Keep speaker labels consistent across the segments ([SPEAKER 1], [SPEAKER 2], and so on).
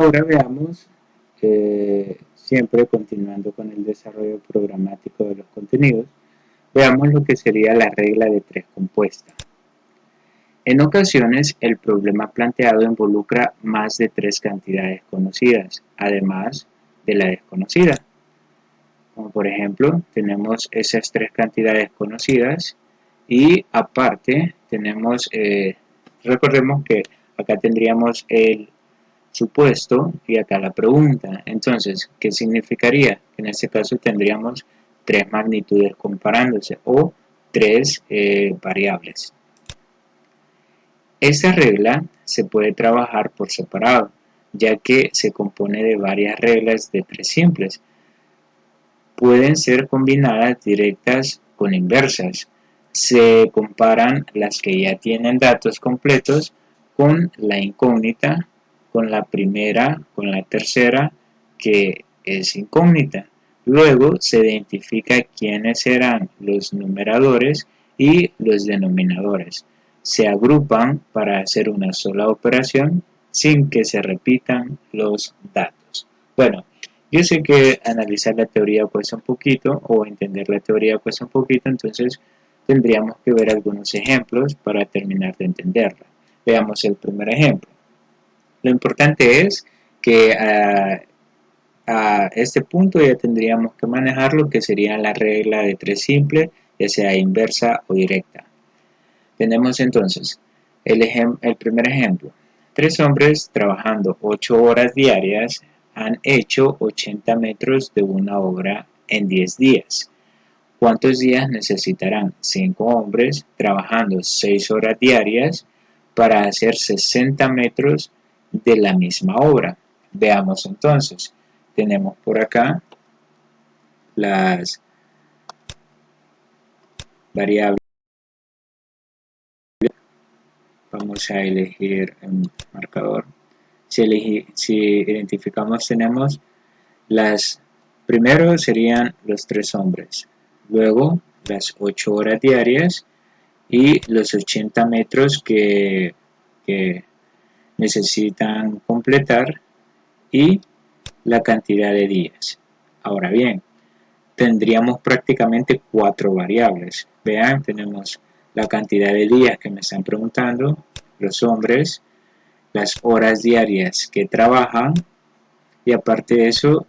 [SPEAKER 1] Ahora veamos, siempre continuando con el desarrollo programático de los contenidos, veamos lo que sería la regla de 3 compuesta. En ocasiones, el problema planteado involucra más de 3 cantidades conocidas, además de la desconocida. Como por ejemplo, tenemos esas 3 cantidades conocidas y aparte tenemos, recordemos que acá tendríamos el supuesto y acá la pregunta. Entonces, ¿qué significaría? En este caso tendríamos 3 magnitudes comparándose o 3 variables. Esta regla se puede trabajar por separado, ya que se compone de varias reglas de 3 simples. Pueden ser combinadas directas con inversas. Se comparan las que ya tienen datos completos con la incógnita, con la primera, con la tercera, que es incógnita. Luego se identifica quiénes serán los numeradores y los denominadores. Se agrupan para hacer una sola operación sin que se repitan los datos. Bueno, yo sé que analizar la teoría cuesta un poquito o entender la teoría cuesta un poquito, entonces tendríamos que ver algunos ejemplos para terminar de entenderla. Veamos el primer ejemplo. Lo importante es que a este punto ya tendríamos que manejar lo que sería la regla de 3 simple, ya sea inversa o directa. Tenemos entonces el primer ejemplo. 3 hombres trabajando 8 horas diarias han hecho 80 metros de una obra en 10 días. ¿Cuántos días necesitarán 5 hombres trabajando 6 horas diarias para hacer 60 metros de la misma obra? Veamos entonces. Tenemos por acá las variables. Vamos a elegir un marcador. Si identificamos, tenemos primero serían los 3 hombres, luego las 8 horas diarias y los 80 metros que necesitan completar y la cantidad de días. Ahora bien, tendríamos prácticamente 4 variables. Vean, tenemos la cantidad de días que me están preguntando, los hombres, las horas diarias que trabajan y aparte de eso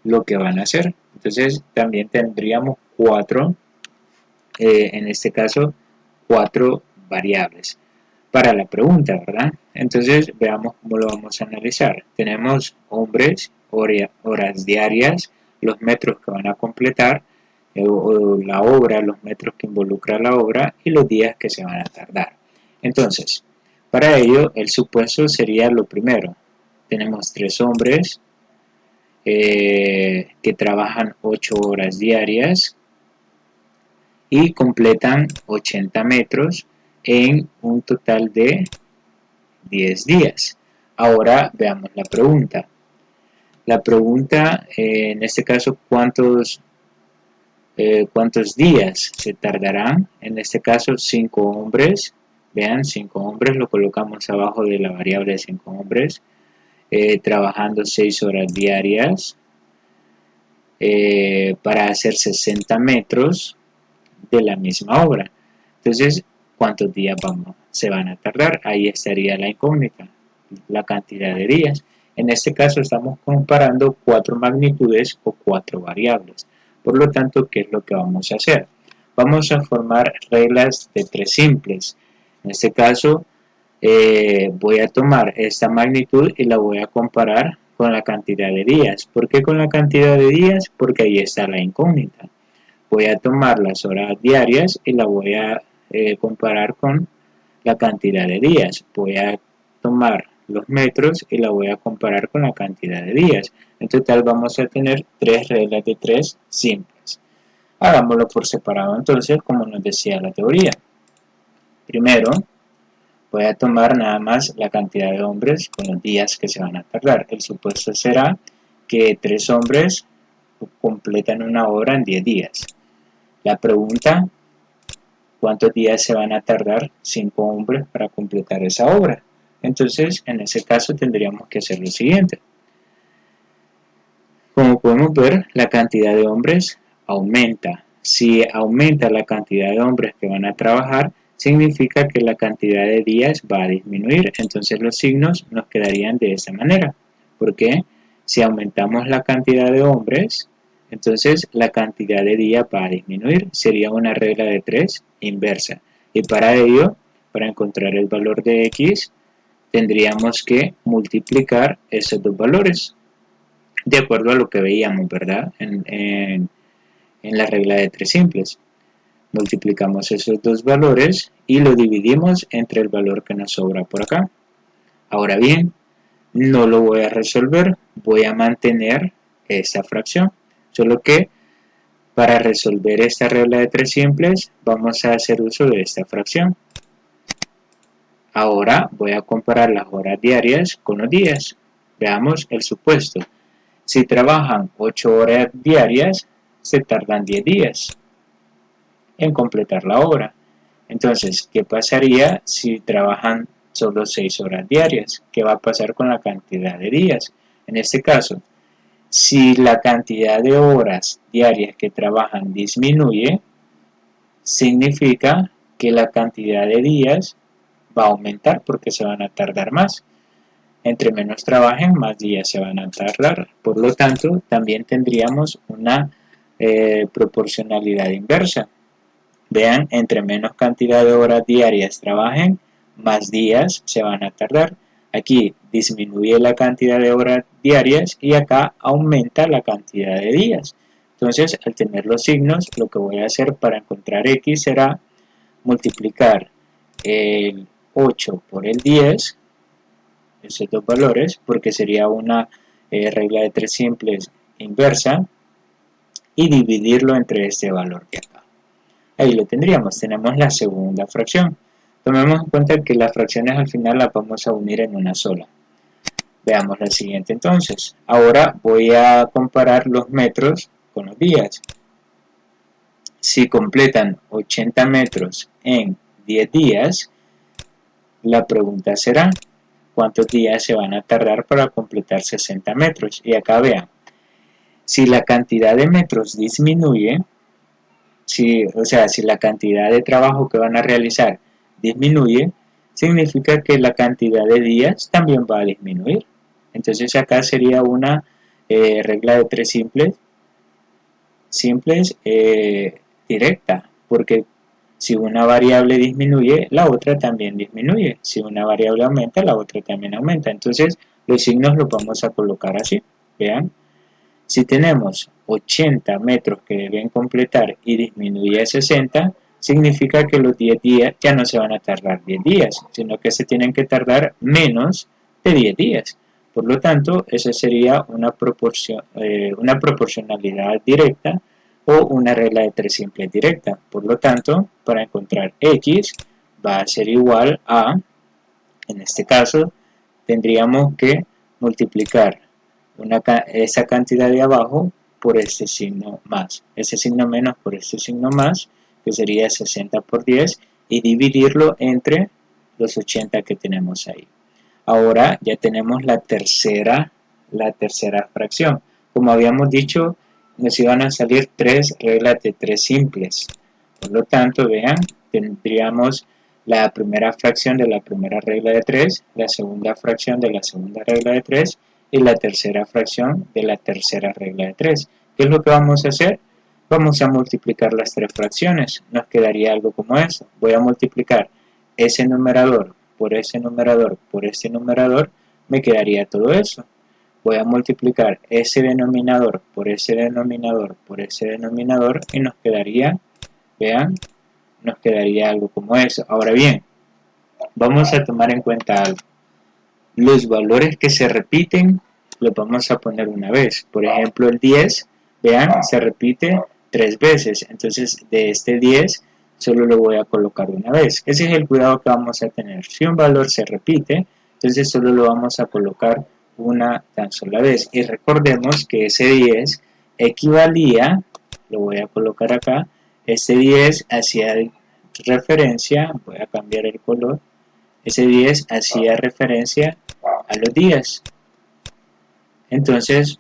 [SPEAKER 1] lo que van a hacer. Entonces también tendríamos 4, en este caso 4 variables para la pregunta, ¿verdad? Entonces veamos cómo lo vamos a analizar. Tenemos hombres, horas diarias, los metros que van a completar, o la obra, los metros que involucra la obra y los días que se van a tardar. Entonces, para ello el supuesto sería lo primero. Tenemos 3 hombres que trabajan 8 horas diarias y completan 80 metros en un total de 10 días. Ahora veamos la pregunta. La pregunta, en este caso, ¿cuántos días se tardarán? En este caso, 5 hombres. Vean, 5 hombres, lo colocamos abajo de la variable de 5 hombres, trabajando 6 horas diarias para hacer 60 metros de la misma obra. Entonces, ¿cuántos días se van a tardar? Ahí estaría la incógnita, la cantidad de días. En este caso estamos comparando 4 magnitudes o 4 variables. Por lo tanto, ¿qué es lo que vamos a hacer? Vamos a formar reglas de 3 simples. En este caso, voy a tomar esta magnitud y la voy a comparar con la cantidad de días. ¿Por qué con la cantidad de días? Porque ahí está la incógnita. Voy a tomar las horas diarias y la voy a comparar con la cantidad de días. Voy a tomar los metros y la voy a comparar con la cantidad de días. En total vamos a tener 3 reglas de 3 simples. Hagámoslo por separado entonces, como nos decía la teoría. Primero, voy a tomar nada más la cantidad de hombres con los días que se van a tardar. El supuesto será que 3 hombres completan una obra en 10 días. La pregunta, ¿cuántos días se van a tardar 5 hombres para completar esa obra? Entonces, en ese caso tendríamos que hacer lo siguiente. Como podemos ver, la cantidad de hombres aumenta. Si aumenta la cantidad de hombres que van a trabajar, significa que la cantidad de días va a disminuir. Entonces los signos nos quedarían de esa manera. Porque si aumentamos la cantidad de hombres, entonces la cantidad de días va a disminuir. Sería una regla de 3 inversa. Y para ello, para encontrar el valor de x, tendríamos que multiplicar esos dos valores, de acuerdo a lo que veíamos, ¿verdad? En la regla de 3 simples. Multiplicamos esos dos valores y lo dividimos entre el valor que nos sobra por acá. Ahora bien, no lo voy a resolver, voy a mantener esa fracción. Solo que para resolver esta regla de 3 simples, vamos a hacer uso de esta fracción. Ahora voy a comparar las horas diarias con los días. Veamos el supuesto. Si trabajan 8 horas diarias, se tardan 10 días en completar la obra. Entonces, ¿qué pasaría si trabajan solo 6 horas diarias? ¿Qué va a pasar con la cantidad de días? En este caso, si la cantidad de horas diarias que trabajan disminuye, significa que la cantidad de días va a aumentar porque se van a tardar más. Entre menos trabajen, más días se van a tardar. Por lo tanto, también tendríamos una proporcionalidad inversa. Vean, entre menos cantidad de horas diarias trabajen, más días se van a tardar. Aquí disminuye la cantidad de horas diarias y acá aumenta la cantidad de días. Entonces, al tener los signos, lo que voy a hacer para encontrar x será multiplicar el 8 por el 10, esos dos valores, porque sería una regla de 3 simples inversa, y dividirlo entre este valor de acá. Ahí lo tendríamos, tenemos la segunda fracción. Tomemos en cuenta que las fracciones al final las vamos a unir en una sola. Veamos la siguiente entonces. Ahora voy a comparar los metros con los días. Si completan 80 metros en 10 días, la pregunta será, ¿cuántos días se van a tardar para completar 60 metros? Y acá vean, si la cantidad de metros disminuye, si la cantidad de trabajo que van a realizar disminuye, significa que la cantidad de días también va a disminuir. Entonces acá sería una regla de 3 simples directa, porque si una variable disminuye, la otra también disminuye. Si una variable aumenta, la otra también aumenta. Entonces los signos los vamos a colocar así. Vean, si tenemos 80 metros que deben completar y disminuye a 60, significa que los 10 días ya no se van a tardar 10 días, sino que se tienen que tardar menos de 10 días. Por lo tanto, eso sería una proporcionalidad directa o una regla de 3 simples directa. Por lo tanto, para encontrar x va a ser igual a, en este caso, tendríamos que multiplicar esa cantidad de abajo por este signo más, ese signo menos por este signo más, que sería 60 por 10, y dividirlo entre los 80 que tenemos ahí. Ahora ya tenemos la tercera fracción. Como habíamos dicho, nos iban a salir 3 reglas de 3 simples. Por lo tanto, vean, tendríamos la primera fracción de la primera regla de 3, la segunda fracción de la segunda regla de 3 y la tercera fracción de la tercera regla de 3. ¿Qué es lo que vamos a hacer? Vamos a multiplicar las 3 fracciones. Nos quedaría algo como esto. Voy a multiplicar ese numerador por ese numerador por este numerador, me quedaría todo eso. Voy a multiplicar ese denominador por ese denominador por ese denominador y nos quedaría, vean, nos quedaría algo como eso. Ahora bien, vamos a tomar en cuenta algo. Los valores que se repiten los vamos a poner una vez. Por ejemplo, el 10, vean, se repite 3 veces. Entonces, de este 10 solo lo voy a colocar una vez. Ese es el cuidado que vamos a tener. Si un valor se repite, entonces solo lo vamos a colocar una tan sola vez. Y recordemos que ese 10 equivalía, lo voy a colocar acá, ese 10 hacía referencia, voy a cambiar el color, ese 10 hacía referencia a los días. Entonces,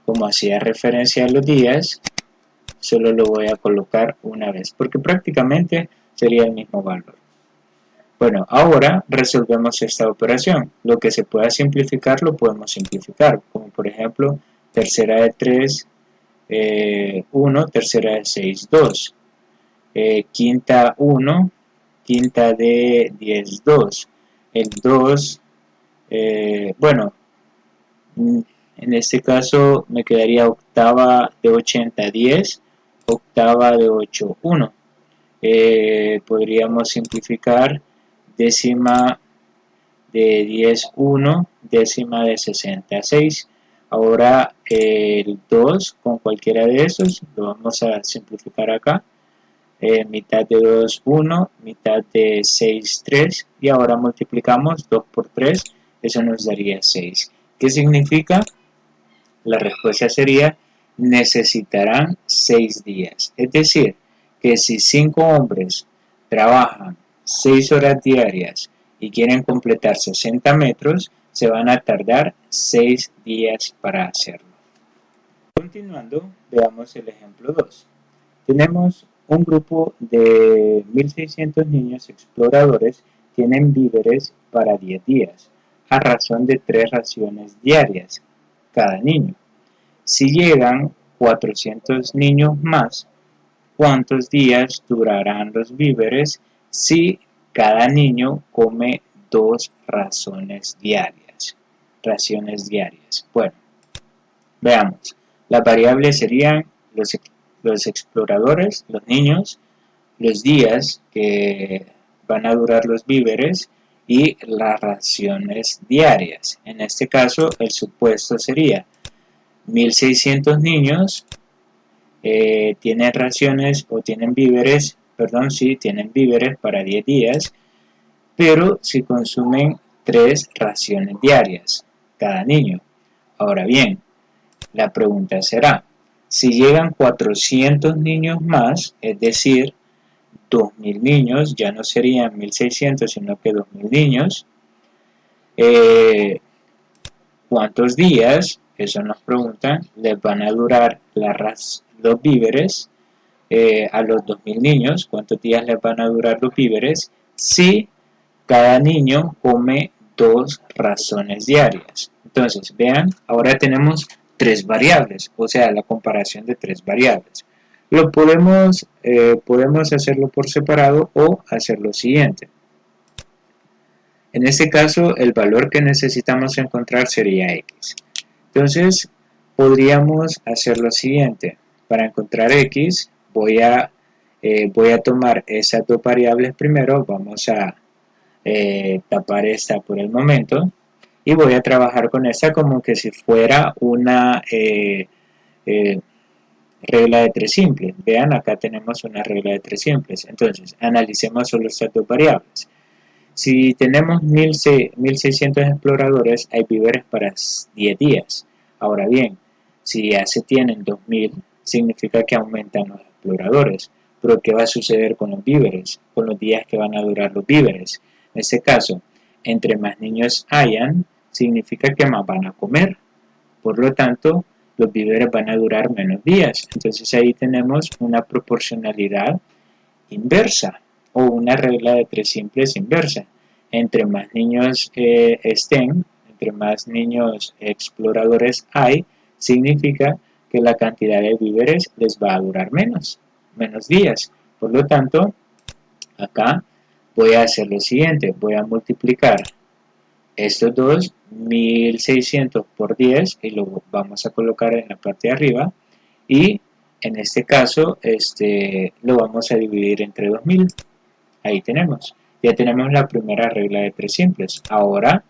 [SPEAKER 1] como hacía referencia a los días, solo lo voy a colocar una vez, porque prácticamente sería el mismo valor. Bueno, ahora resolvemos esta operación. Lo que se pueda simplificar, lo podemos simplificar, como por ejemplo, tercera de 3, 1, tercera de 6, 2, quinta 1, quinta de 10, 2, el 2, bueno, en este caso me quedaría octava de 80, 10, octava de 8, 1. Podríamos simplificar décima de 10, 1, décima de 60, 6. Ahora el 2 con cualquiera de esos lo vamos a simplificar acá. Mitad de 2, 1, mitad de 6, 3. Y ahora multiplicamos 2 por 3, eso nos daría 6. ¿Qué significa? La respuesta sería: necesitarán 6 días. Es decir, que si 5 hombres trabajan 6 horas diarias y quieren completar 60 metros, se van a tardar 6 días para hacerlo. Continuando, veamos el ejemplo 2. Tenemos un grupo de 1.600 niños exploradores, tienen víveres para 10 días, a razón de 3 raciones diarias cada niño. Si llegan 400 niños más, ¿cuántos días durarán los víveres si cada niño come 2 raciones diarias? Bueno, veamos. Las variables serían los exploradores, los niños, los días que van a durar los víveres y las raciones diarias. En este caso, el supuesto sería 1.600 niños tienen raciones o tienen víveres, tienen víveres para 10 días, pero si consumen 3 raciones diarias cada niño. Ahora bien, la pregunta será, si llegan 400 niños más, es decir, 2.000 niños, ya no serían 1.600 sino que 2.000 niños, ¿cuántos días, eso nos preguntan, les van a durar los víveres a los 2.000 niños? ¿Cuántos días les van a durar los víveres si cada niño come 2 raciones diarias? Entonces, vean, ahora tenemos 3 variables, o sea, la comparación de 3 variables. Podemos hacerlo por separado o hacer lo siguiente. En este caso, el valor que necesitamos encontrar sería x. Entonces, podríamos hacer lo siguiente. Para encontrar x, voy a tomar esas 2 variables primero. Vamos a tapar esta por el momento. Y voy a trabajar con esta como que si fuera una regla de 3 simples. Vean, acá tenemos una regla de 3 simples. Entonces, analicemos solo estas 2 variables. Si tenemos 1.600 exploradores, hay víveres para 10 días. Ahora bien, si ya se tienen 2.000, significa que aumentan los exploradores. Pero ¿qué va a suceder con los víveres? Con los días que van a durar los víveres. En este caso, entre más niños hayan, significa que más van a comer. Por lo tanto, los víveres van a durar menos días. Entonces ahí tenemos una proporcionalidad inversa o una regla de 3 simples inversa. Entre más niños entre más niños exploradores hay, significa que la cantidad de víveres les va a durar menos días. Por lo tanto, acá voy a hacer lo siguiente, voy a multiplicar estos dos, 1.600 por 10, y lo vamos a colocar en la parte de arriba, y en este caso lo vamos a dividir entre 2.000. Ahí tenemos, ya tenemos la primera regla de 3 simples. Ahora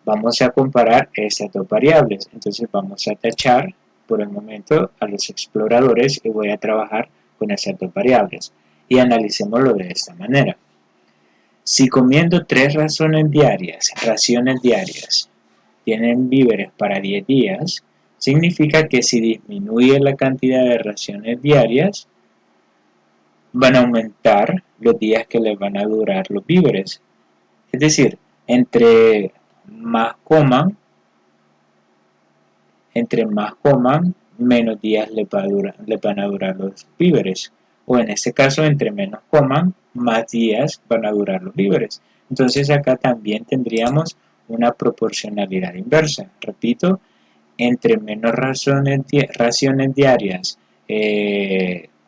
[SPEAKER 1] vamos a comparar estas 2 variables. Entonces vamos a tachar por el momento a los exploradores y voy a trabajar con esas 2 variables. Y analicémoslo de esta manera. Si comiendo 3 raciones diarias tienen víveres para 10 días, significa que si disminuye la cantidad de raciones diarias, van a aumentar los días que les van a durar los víveres. Es decir, entre más coman, entre más coman, menos días les van a durar los víveres. O en este caso, entre menos coman, más días van a durar los víveres. Entonces acá también tendríamos una proporcionalidad inversa. Repito, entre menos raciones diarias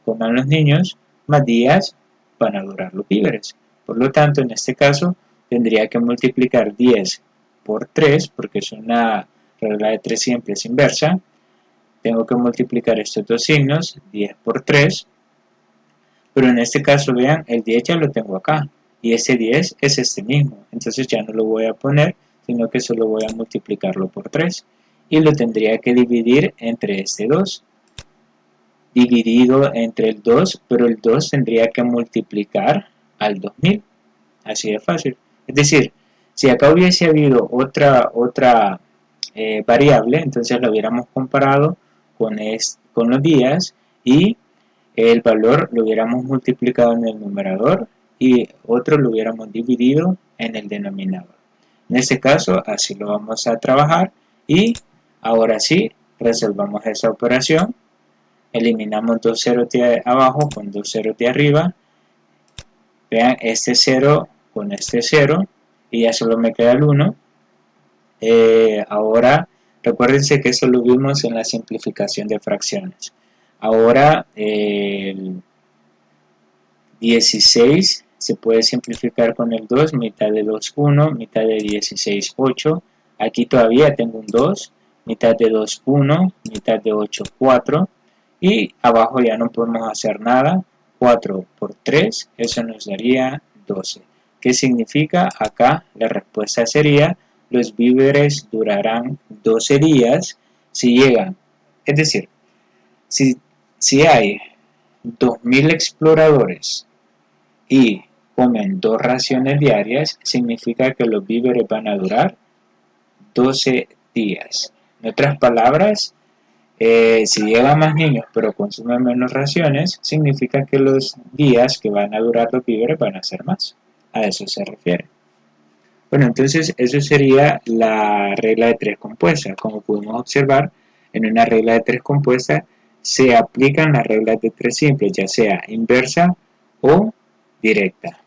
[SPEAKER 1] coman los niños, más días van a durar los víveres. Por lo tanto, en este caso, tendría que multiplicar 10 por 3, porque es una regla de 3 simples inversa. Tengo que multiplicar estos dos signos, 10 por 3, pero en este caso, vean, el 10 ya lo tengo acá, y ese 10 es este mismo, entonces ya no lo voy a poner, sino que solo voy a multiplicarlo por 3, y lo tendría que dividir entre este 2, dividido entre el 2, pero el 2 tendría que multiplicar al 2000, así de fácil. Es decir, si acá hubiese habido otra variable, entonces lo hubiéramos comparado con los días y el valor lo hubiéramos multiplicado en el numerador y otro lo hubiéramos dividido en el denominador. En este caso, así lo vamos a trabajar y ahora sí, resolvamos esa operación. Eliminamos dos ceros de abajo con dos ceros de arriba. Vean, este 0 con este 0 y ya solo me queda el 1. Ahora, recuérdense que eso lo vimos en la simplificación de fracciones. Ahora, el 16 se puede simplificar con el 2, mitad de 2, 1, mitad de 16, 8. Aquí todavía tengo un 2, mitad de 2, 1, mitad de 8, 4. Y abajo ya no podemos hacer nada. 4 por 3, eso nos daría 12. ¿Qué significa? Acá la respuesta sería, los víveres durarán 12 días si llegan. Es decir, si hay 2000 exploradores y comen 2 raciones diarias, significa que los víveres van a durar 12 días. En otras palabras, si llegan más niños pero consumen menos raciones, significa que los días que van a durar los víveres van a ser más. A eso se refiere. Bueno, entonces eso sería la regla de 3 compuesta. Como pudimos observar, en una regla de 3 compuesta se aplican las reglas de 3 simples, ya sea inversa o directa.